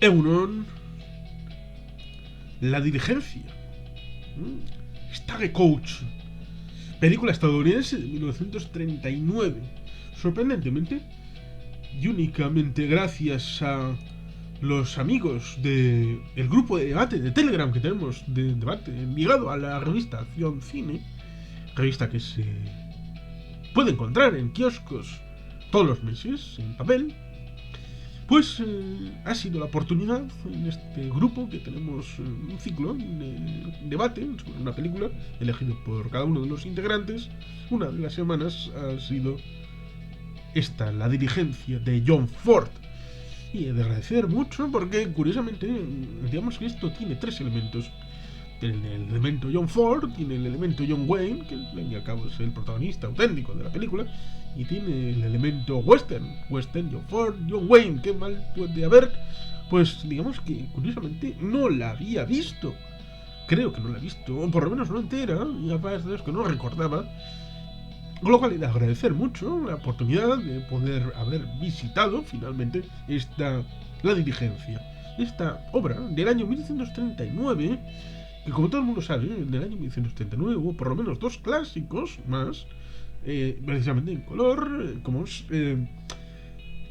Euron, La Diligencia, Stagecoach, película estadounidense de 1939. Sorprendentemente, y únicamente gracias a los amigos del grupo de debate de Telegram que tenemos de debate ligado a la revista Acción Cine, revista que se puede encontrar en kioscos todos los meses en papel, pues ha sido la oportunidad en este grupo que tenemos un ciclo de debate sobre una película elegido por cada uno de los integrantes. Una de las semanas ha sido esta, La Diligencia, de John Ford. Y he de agradecer mucho porque, curiosamente, digamos que esto tiene tres elementos. Tiene el elemento John Ford, tiene el elemento John Wayne, que al fin y al cabo es el protagonista auténtico de la película, y tiene el elemento western, John Ford, John Wayne. ¿Qué mal puede haber? Pues digamos que, curiosamente, no la había visto. Creo que no la he visto, o por lo menos no entera, y aparte de eso que no recordaba. Con lo cual he de agradecer mucho la oportunidad de poder haber visitado finalmente La Diligencia. Esta obra del año 1939, que como todo el mundo sabe, en el año 1939 hubo por lo menos dos clásicos más, precisamente en color, como es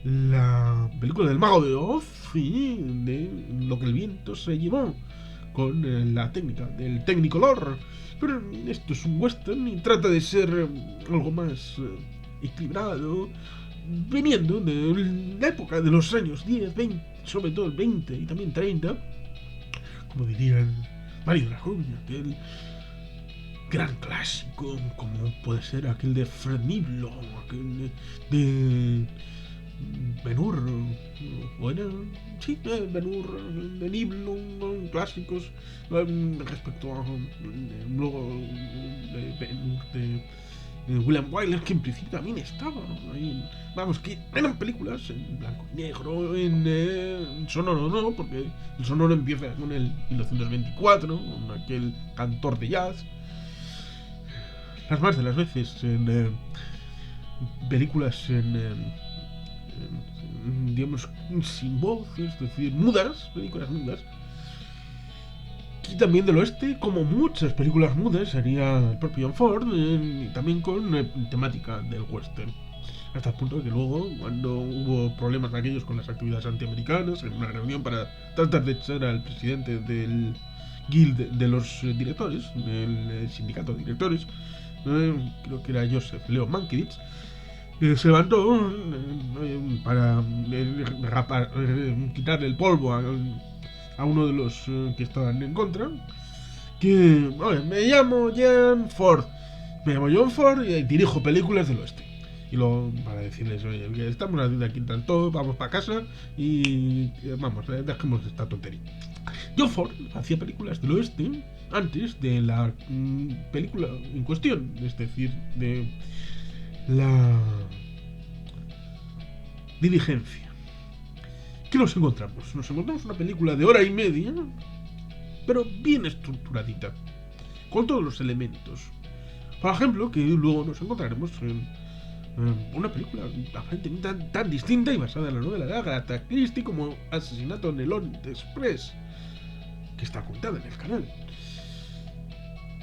la película del Mago de Oz y de Lo que el viento se llevó, con la técnica del Technicolor. Pero esto es un western y trata de ser algo más equilibrado, viniendo de la época de los años 10, 20, sobre todo el 20 y también 30, como dirían Mario Rajoy, aquel gran clásico, como puede ser aquel de Fred Niblo, aquel de Ben-Hur, bueno, sí, Ben-Hur, de Niblo, clásicos, respecto a luego de Ben-Hur de William Wyler, que en principio también estaba ahí. Vamos, que eran películas en blanco y negro, en sonoro no, porque el sonoro empieza con el 1924, con aquel cantor de jazz. Las más de las veces en películas digamos sin voz, es decir, mudas, películas mudas. Y también del oeste, como muchas películas mudas, sería el propio John Ford, y también con temática del western. Hasta el punto de que luego, cuando hubo problemas aquellos con las actividades antiamericanas, en una reunión para tratar de echar al presidente del guild de los directores, del sindicato de directores, creo que era Joseph Leo Mankiewicz, se levantó para quitarle el polvo a uno de los que estaban en contra, que me llamo John Ford y dirijo películas del oeste. Y luego para decirles, oye, que estamos haciendo aquí tanto, vamos para casa y vamos, dejemos esta tontería. John Ford hacía películas del oeste antes de la película en cuestión, es decir, de La Diligencia. ¿Qué nos encontramos? Nos encontramos una película de hora y media, pero bien estructuradita, con todos los elementos. Por ejemplo, que luego nos encontraremos en una película aparentemente tan distinta y basada en la novela de Agatha Christie como Asesinato en el Orient Express, que está contada en el canal.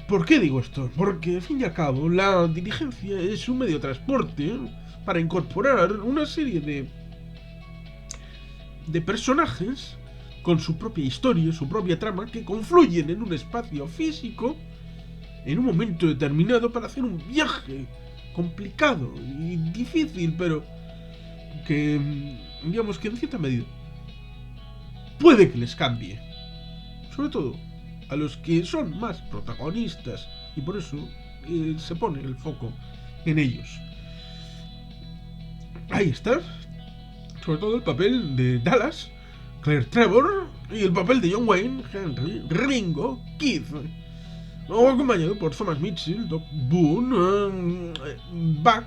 ¿Por qué digo esto? Porque, al fin y al cabo, La Diligencia es un medio de transporte para incorporar una serie de personajes con su propia historia, su propia trama, que confluyen en un espacio físico en un momento determinado para hacer un viaje complicado y difícil, pero que, digamos que en cierta medida puede que les cambie, sobre todo a los que son más protagonistas, y por eso se pone el foco en ellos. Ahí está, sobre todo el papel de Dallas, Claire Trevor, y el papel de John Wayne, Henry Ringo Keith, luego acompañado por Thomas Mitchell, Doc Boone, Buck,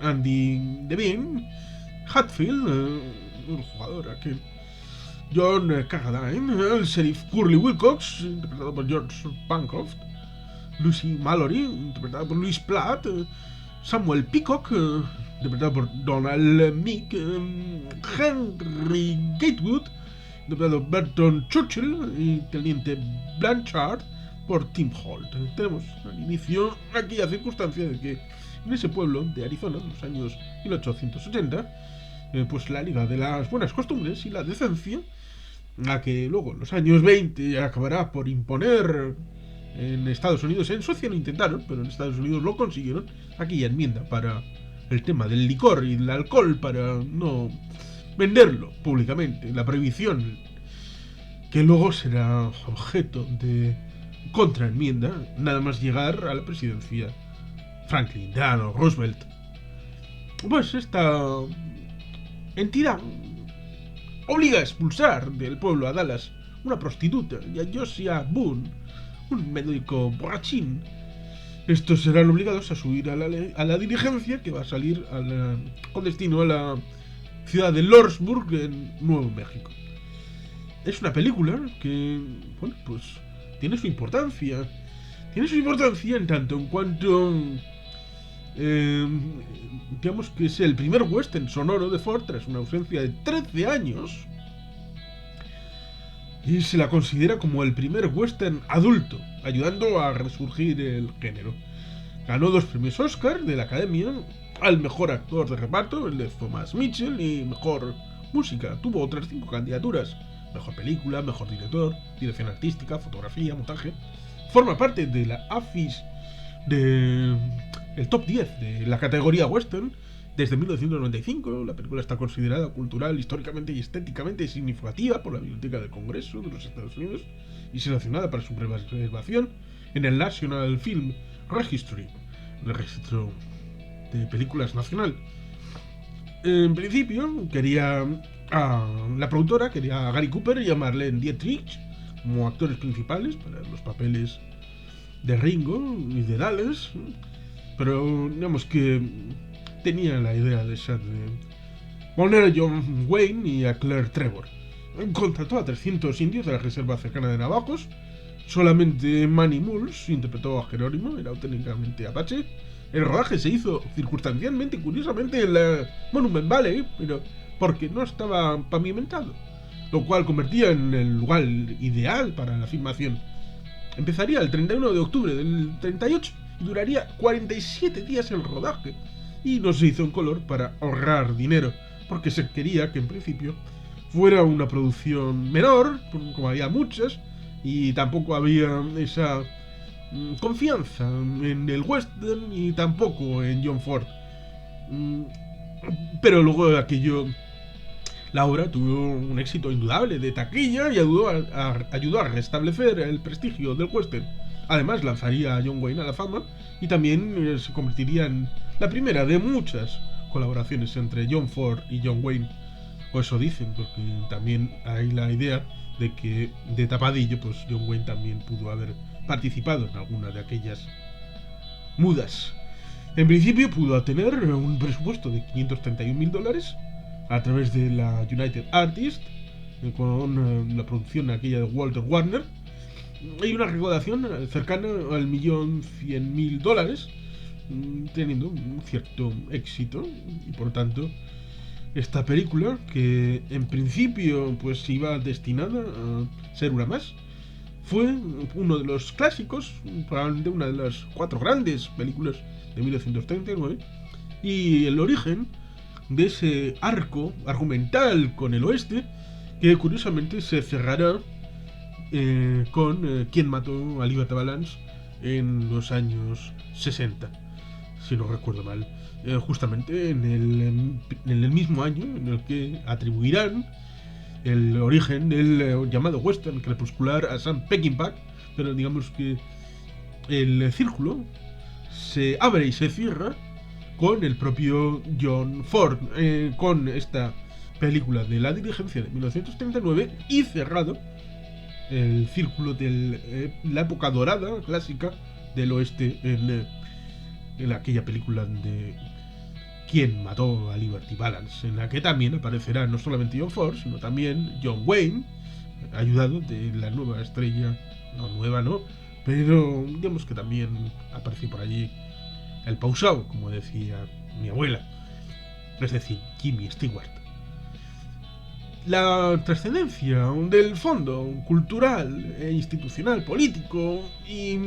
Andy Devine, Hatfield, el jugador aquel, John Carradine, el sheriff Curly Wilcox, interpretado por George Bancroft, Lucy Mallory, interpretada por Louise Platt, Samuel Peacock, interpretado por Donald Meek, Henry Gatewood, interpretado por Burton Churchill, y Teniente Blanchard por Tim Holt. Tenemos al inicio aquella circunstancia de que en ese pueblo de Arizona, en los años 1880, pues la Liga de las Buenas Costumbres y la Decencia, a que luego en los años 20 acabará por imponer en Estados Unidos. En Suecia lo intentaron, pero en Estados Unidos lo consiguieron, aquella enmienda para el tema del licor y del alcohol, para no venderlo públicamente, la prohibición, que luego será objeto de contraenmienda nada más llegar a la presidencia Franklin Delano Roosevelt. Pues esta entidad obliga a expulsar del pueblo a Dallas una prostituta y a Josiah Boone, un médico borrachín. Estos serán obligados a subir a la diligencia que va a salir con destino a la ciudad de Lordsburg, en Nuevo México. Es una película que, bueno, pues tiene su importancia. Tiene su importancia en tanto en cuanto digamos que es el primer western sonoro de Ford tras una ausencia de 13 años, y se la considera como el primer western adulto, ayudando a resurgir el género. Ganó 2 premios Oscar de la Academia, al mejor actor de reparto, el de Thomas Mitchell, y mejor música. Tuvo otras 5 candidaturas: mejor película, mejor director, dirección artística, fotografía, montaje. Forma parte de la AFIS el top 10 de la categoría western desde 1995. La película está considerada cultural, históricamente y estéticamente significativa por la Biblioteca del Congreso de los Estados Unidos y seleccionada para su preservación en el National Film Registry, el registro de películas nacional. En principio la productora quería a Gary Cooper y a Marlene Dietrich como actores principales para los papeles de Ringo y de Dallas, pero digamos que tenía la idea de poner a John Wayne y a Claire Trevor. Contrató a 300 indios de la reserva cercana de Navajos. Solamente Manny Mulls interpretó a Jerónimo, era auténticamente apache. El rodaje se hizo circunstancialmente, curiosamente, en la Monument Valley, pero porque no estaba pavimentado, lo cual convertía en el lugar ideal para la filmación. Empezaría el 31 de octubre del 38 y duraría 47 días el rodaje, y no se hizo en color para ahorrar dinero, porque se quería que en principio fuera una producción menor, como había muchas, y tampoco había esa confianza en el western y tampoco en John Ford. Pero luego la obra tuvo un éxito indudable de taquilla y ayudó a restablecer el prestigio del western. Además, lanzaría a John Wayne a la fama y también se convertiría en la primera de muchas colaboraciones entre John Ford y John Wayne. O eso dicen, porque también hay la idea de que de tapadillo, pues John Wayne también pudo haber participado en alguna de aquellas mudas. En principio pudo tener un presupuesto de $531,000 a través de la United Artists, con la producción aquella de Walter Warner. Hay una recaudación cercana al $1.100.000, teniendo un cierto éxito, y por tanto esta película, que en principio pues iba destinada a ser una más, fue uno de los clásicos, probablemente una de las 4 grandes películas de 1939, y el origen de ese arco argumental con el oeste, que curiosamente se cerrará con Quién mató a Liberty Balance en los años 60, si no recuerdo mal. Justamente en el mismo año en el que atribuirán el origen del llamado western crepuscular a Sam Peckinpah, pero digamos que el círculo se abre y se cierra con el propio John Ford, con esta película de La Diligencia de 1939, y cerrado el círculo de la época dorada clásica del oeste en aquella película de Quién mató a Liberty Balance, en la que también aparecerá no solamente John Ford, sino también John Wayne, ayudado de la nueva estrella, no nueva, no, pero digamos que también apareció por allí, el pausao, como decía mi abuela, es decir, Jimmy Stewart. La trascendencia del fondo cultural e institucional, político y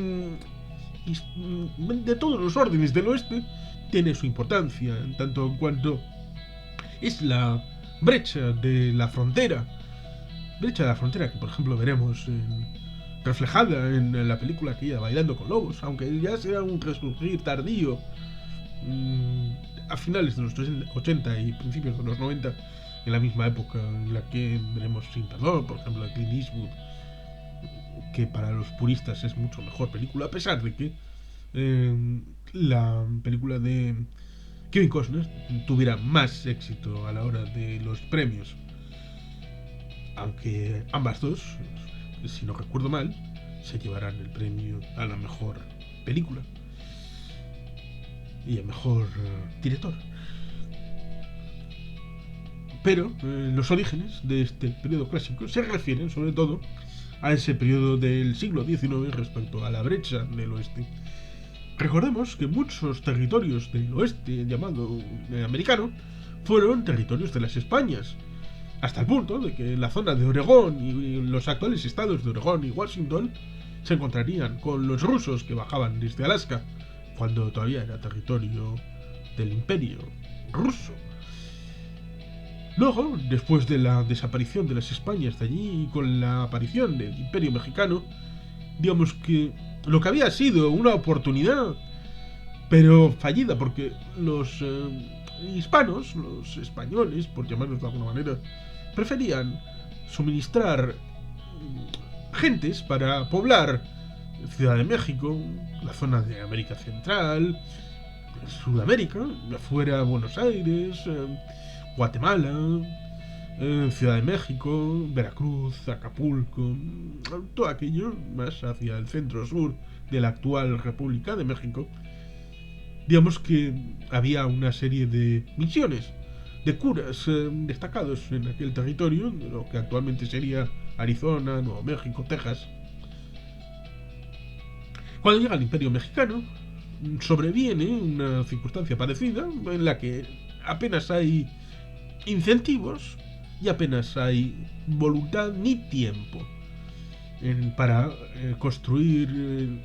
de todos los órdenes del oeste tiene su importancia, en tanto en cuanto es la brecha de la frontera que por ejemplo veremos reflejada en la película aquella Bailando con Lobos, aunque ya será un resurgir tardío a finales de los 80 y principios de los 90, en la misma época en la que veremos Sin Perdón, por ejemplo, de Clint Eastwood, que para los puristas es mucho mejor película, a pesar de que la película de Kevin Costner tuviera más éxito a la hora de los premios. Aunque ambas dos, si no recuerdo mal, se llevarán el premio a la mejor película y a mejor director. Pero los orígenes de este periodo clásico se refieren sobre todo a ese periodo del siglo XIX respecto a la brecha del oeste. Recordemos que muchos territorios del oeste llamado americano fueron territorios de las Españas, hasta el punto de que la zona de Oregón y los actuales estados de Oregón y Washington se encontrarían con los rusos que bajaban desde Alaska, cuando todavía era territorio del Imperio ruso. Luego, después de la desaparición de las Españas de allí y con la aparición del Imperio mexicano, digamos que lo que había sido una oportunidad, pero fallida, porque los hispanos, los españoles, por llamarlos de alguna manera, preferían suministrar gentes para poblar Ciudad de México, la zona de América Central, Sudamérica, afuera Buenos Aires, Guatemala, Ciudad de México, Veracruz, Acapulco, todo aquello más hacia el centro-sur de la actual República de México. Digamos que había una serie de misiones de curas destacados en aquel territorio, de lo que actualmente sería Arizona, Nuevo México, Texas. Cuando llega el Imperio Mexicano, sobreviene una circunstancia parecida en la que apenas hay incentivos y apenas hay voluntad ni tiempo para construir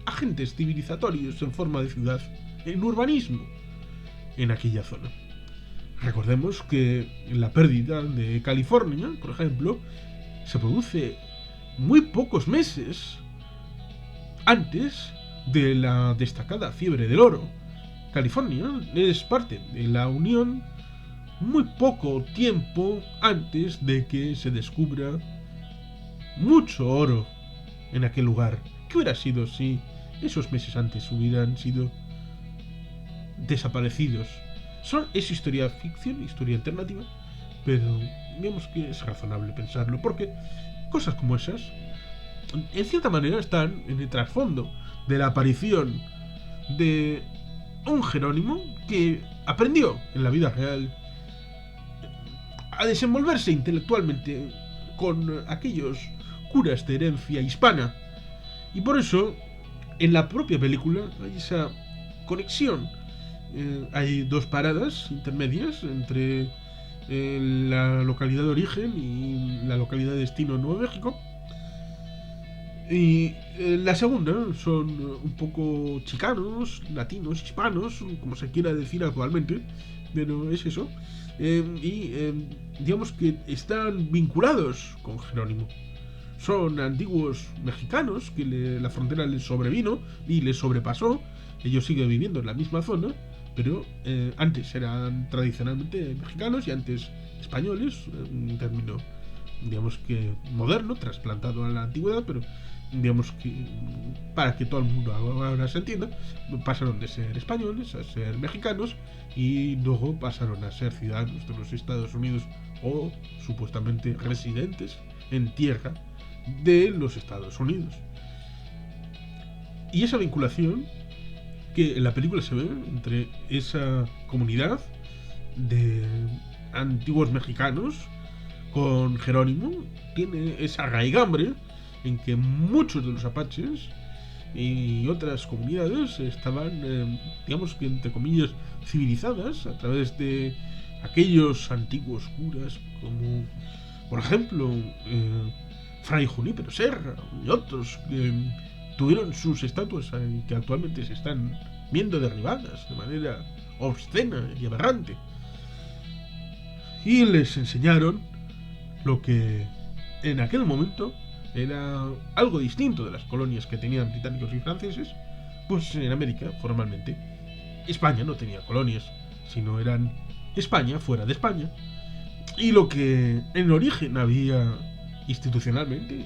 agentes civilizatorios en forma de ciudad, en urbanismo, en aquella zona. Recordemos que la pérdida de California, por ejemplo, se produce muy pocos meses antes de la destacada fiebre del oro. California es parte de la Unión muy poco tiempo antes de que se descubra mucho oro en aquel lugar. ¿Qué hubiera sido si esos meses antes hubieran sido desaparecidos? Es historia ficción, historia alternativa, pero digamos que es razonable pensarlo, porque cosas como esas, en cierta manera, están en el trasfondo de la aparición de un Jerónimo que aprendió en la vida real a desenvolverse intelectualmente con aquellos curas de herencia hispana, y por eso en la propia película hay esa conexión. Hay dos paradas intermedias entre la localidad de origen y la localidad de destino en Nuevo México. Y la segunda son un poco chicanos, latinos, hispanos, como se quiera decir actualmente, pero es eso. Digamos que están vinculados con Jerónimo. Son antiguos mexicanos que la frontera les sobrevino y les sobrepasó. Ellos siguen viviendo en la misma zona, pero antes eran tradicionalmente mexicanos y antes españoles, un término digamos que moderno, trasplantado a la antigüedad, pero digamos que para que todo el mundo ahora se entienda, pasaron de ser españoles a ser mexicanos y luego pasaron a ser ciudadanos de los Estados Unidos o supuestamente residentes en tierra de los Estados Unidos. Y esa vinculación que en la película se ve entre esa comunidad de antiguos mexicanos con Jerónimo tiene esa raigambre en que muchos de los apaches y otras comunidades estaban, digamos que entre comillas, civilizadas a través de aquellos antiguos curas como, por ejemplo, Fray Junípero Serra y otros que tuvieron sus estatuas que actualmente se están viendo derribadas de manera obscena y aberrante. Y les enseñaron lo que en aquel momento era algo distinto de las colonias que tenían británicos y franceses, pues en América, formalmente. España no tenía colonias, sino eran España fuera de España. Y lo que en origen había institucionalmente,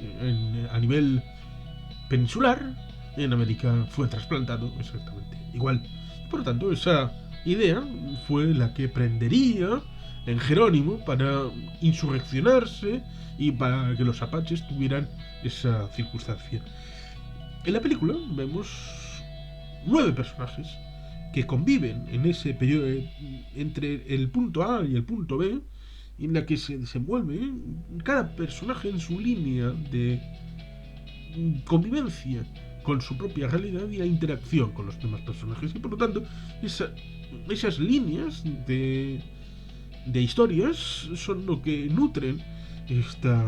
a nivel peninsular, en América fue trasplantado exactamente igual. Por lo tanto, esa idea fue la que prendería en Jerónimo para insurreccionarse y para que los apaches tuvieran esa circunstancia. En la película vemos 9 personajes que conviven en ese periodo entre el punto A y el punto B, en la que se desenvuelve cada personaje en su línea de convivencia con su propia realidad y la interacción con los demás personajes. Y por lo tanto, esas líneas de historias son lo que nutren esta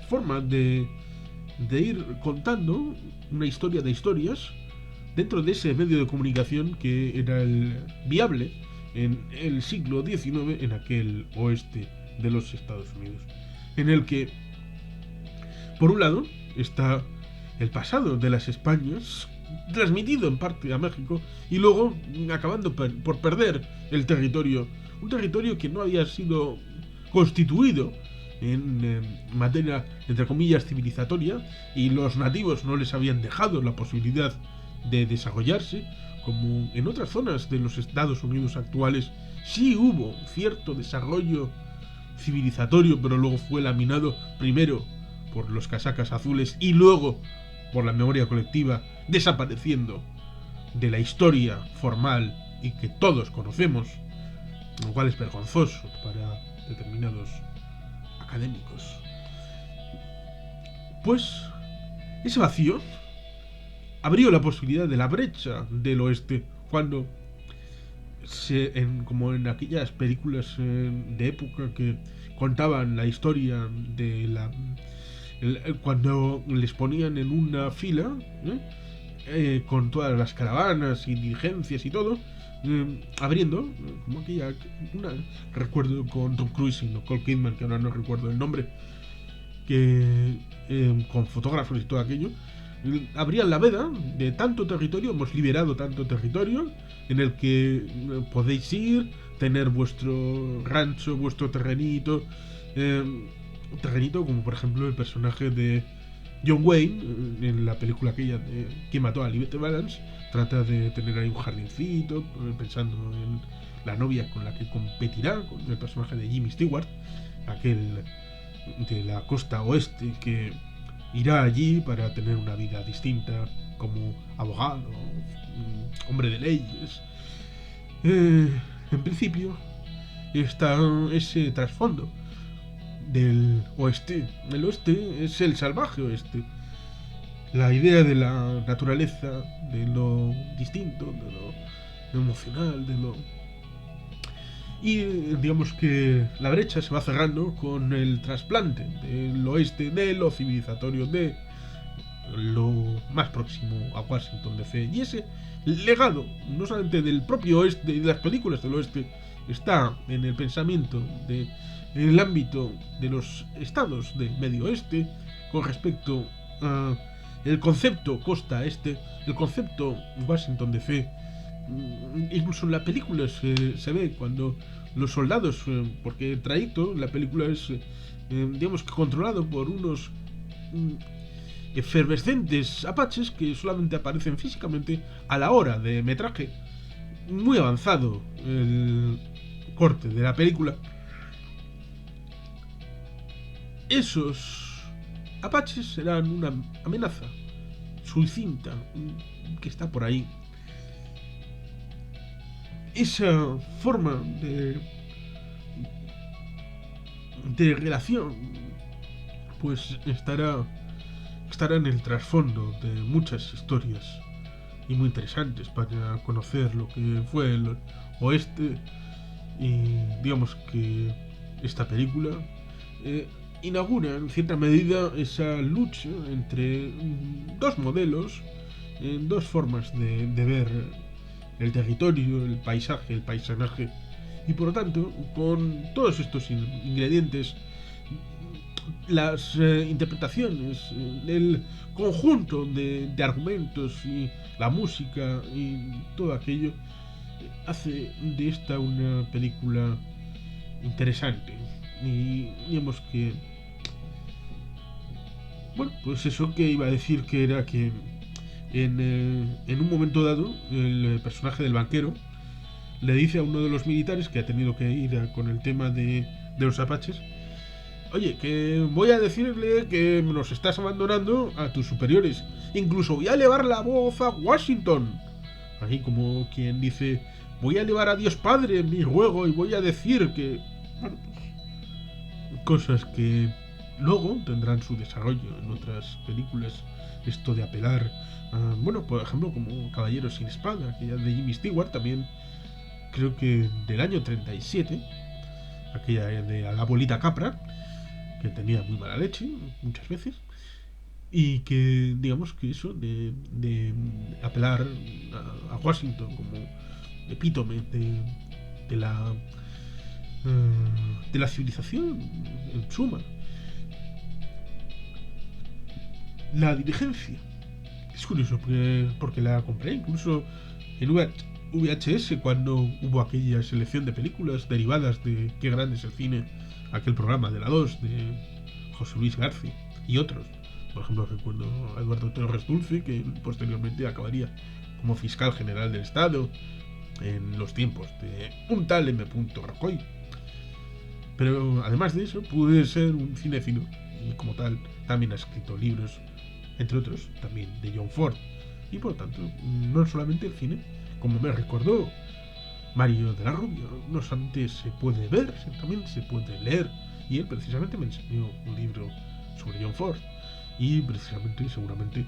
forma de ir contando una historia de historias dentro de ese medio de comunicación que era el viable en el siglo XIX en aquel oeste de los Estados Unidos, en el que por un lado está el pasado de las Españas transmitido en parte a México y luego acabando por perder el territorio, un territorio que no había sido constituido en materia, entre comillas, civilizatoria, y los nativos no les habían dejado la posibilidad de desarrollarse, como en otras zonas de los Estados Unidos actuales sí hubo cierto desarrollo civilizatorio, pero luego fue laminado primero por los casacas azules y luego por la memoria colectiva, desapareciendo de la historia formal y que todos conocemos, lo cual es vergonzoso para determinados académicos. Pues ese vacío abrió la posibilidad de la brecha del oeste cuando como en aquellas películas de época que contaban la historia de cuando les ponían en una fila con todas las caravanas y diligencias y todo, abriendo como aquella recuerdo con Tom Cruise y Nicole Kidman, que ahora no recuerdo el nombre, que con fotógrafos y todo aquello, abrían la veda de tanto territorio, hemos liberado tanto territorio en el que podéis ir, tener vuestro rancho, vuestro terrenito, como por ejemplo el personaje de John Wayne en la película aquella de ¿Quién mató a Liberty Balance? Trata de tener ahí un jardincito, pensando en la novia con la que competirá, con el personaje de Jimmy Stewart, aquel de la costa oeste que irá allí para tener una vida distinta como abogado, hombre de leyes. En principio está ese trasfondo del oeste. El oeste es el salvaje oeste. La idea de la naturaleza, de lo distinto, de lo emocional, de lo... Y digamos que la brecha se va cerrando con el trasplante del oeste, de lo civilizatorio, de lo más próximo a Washington DC. Y ese legado, no solamente del propio oeste y de las películas del oeste, está en el pensamiento en el ámbito de los estados del medio oeste con respecto a el concepto costa este, el concepto Washington DC. Incluso en la película se ve cuando los soldados, porque el trayecto, la película es digamos que controlado por unos efervescentes apaches que solamente aparecen físicamente a la hora de metraje. Muy avanzado el corte de la película. Esos apaches serán una amenaza sucinta que está por ahí. Esa forma de relación pues estará estará en el trasfondo de muchas historias y muy interesantes para conocer lo que fue el oeste. Y digamos que esta película inaugura en cierta medida esa lucha entre dos modelos, dos formas de ver el territorio, el paisaje, el paisanaje. Y por lo tanto, con todos estos ingredientes, las interpretaciones, el conjunto de argumentos y la música y todo aquello, hace de esta una película interesante. Y digamos que, bueno, pues eso que iba a decir, que era que en un momento dado el personaje del banquero le dice a uno de los militares que ha tenido que ir con el tema de los apaches: oye, que voy a decirle que nos estás abandonando a tus superiores. Incluso voy a elevar la voz a Washington. Ahí como quien dice: voy a elevar a Dios Padre mi ruego y voy a decir que... Bueno, pues, cosas que luego tendrán su desarrollo en otras películas. Esto de apelar a, bueno, por ejemplo, como Caballeros sin Espada, aquella de Jimmy Stewart, también creo que del año 37, aquella de A la Bolita Capra, que tenía muy mala leche muchas veces, y que digamos que eso de apelar a Washington como epítome de la civilización en suma. La diligencia es curioso porque la compré incluso en VHS cuando hubo aquella selección de películas derivadas de Qué grande es el cine, aquel programa de la 2 de José Luis García y otros. Por ejemplo, recuerdo a Eduardo Torres Dulce, que posteriormente acabaría como fiscal general del Estado en los tiempos de un tal M. Rocoy. Pero además de eso, pude ser un cinéfilo y como tal también ha escrito libros, entre otros también de John Ford. Y por lo tanto, no solamente el cine, como me recordó Mario de la Rubia, no solamente se puede ver, también se puede leer. Y él precisamente me enseñó un libro sobre John Ford. Y precisamente, seguramente,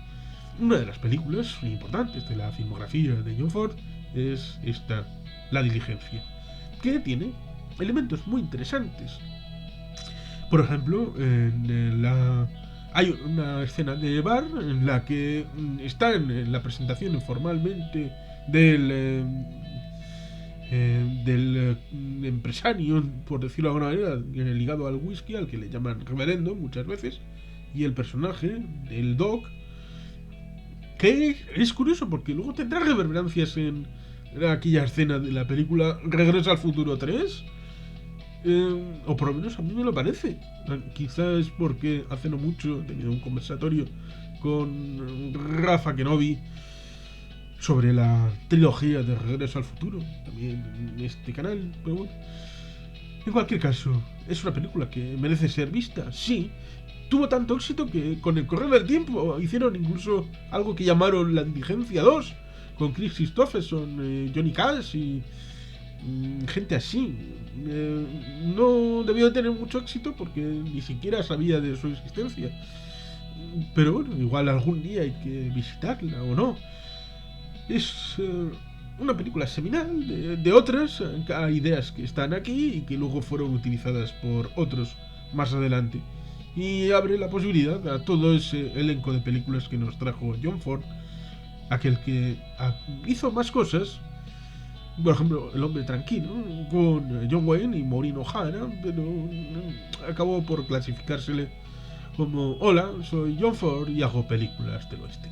una de las películas importantes de la filmografía de John Ford es esta, La diligencia, que tiene elementos muy interesantes. Por ejemplo, hay una escena de bar en la que están en la presentación formalmente del empresario, por decirlo de alguna manera, ligado al whisky, al que le llaman reverendo muchas veces, y el personaje, el Doc, que es curioso porque luego tendrá reverberancias en aquella escena de la película Regreso al Futuro 3, o por lo menos a mí me lo parece. Quizás es porque hace no mucho he tenido un conversatorio con Rafa Kenobi sobre la trilogía de Regreso al Futuro, también en este canal, pero bueno. En cualquier caso, es una película que merece ser vista, sí. Tuvo tanto éxito que con el correr del tiempo hicieron incluso algo que llamaron La Diligencia 2, con Chris Christopherson, Johnny Cash y gente así. No debió de tener mucho éxito porque ni siquiera sabía de su existencia. Pero bueno, igual algún día hay que visitarla o no. Es una película seminal de otras ideas que están aquí y que luego fueron utilizadas por otros más adelante. Y abre la posibilidad a todo ese elenco de películas que nos trajo John Ford, aquel que hizo más cosas. Por ejemplo, El hombre tranquilo, con John Wayne y Maureen O'Hara, pero acabó por clasificársele como: hola, soy John Ford y hago películas del oeste.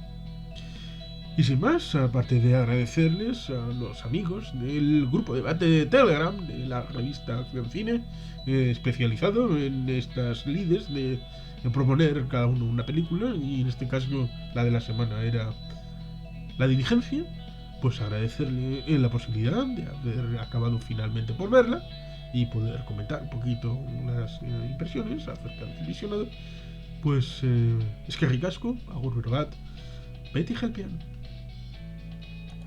Y sin más, aparte de agradecerles a los amigos del grupo de debate de Telegram de la revista Acción Cine, especializado en estas lides de proponer cada uno una película, y en este caso la de la semana era La Diligencia, pues agradecerle la posibilidad de haber acabado finalmente por verla y poder comentar un poquito unas impresiones acerca del visionado. Pues es que ricasco, agur berbat, beti helpian.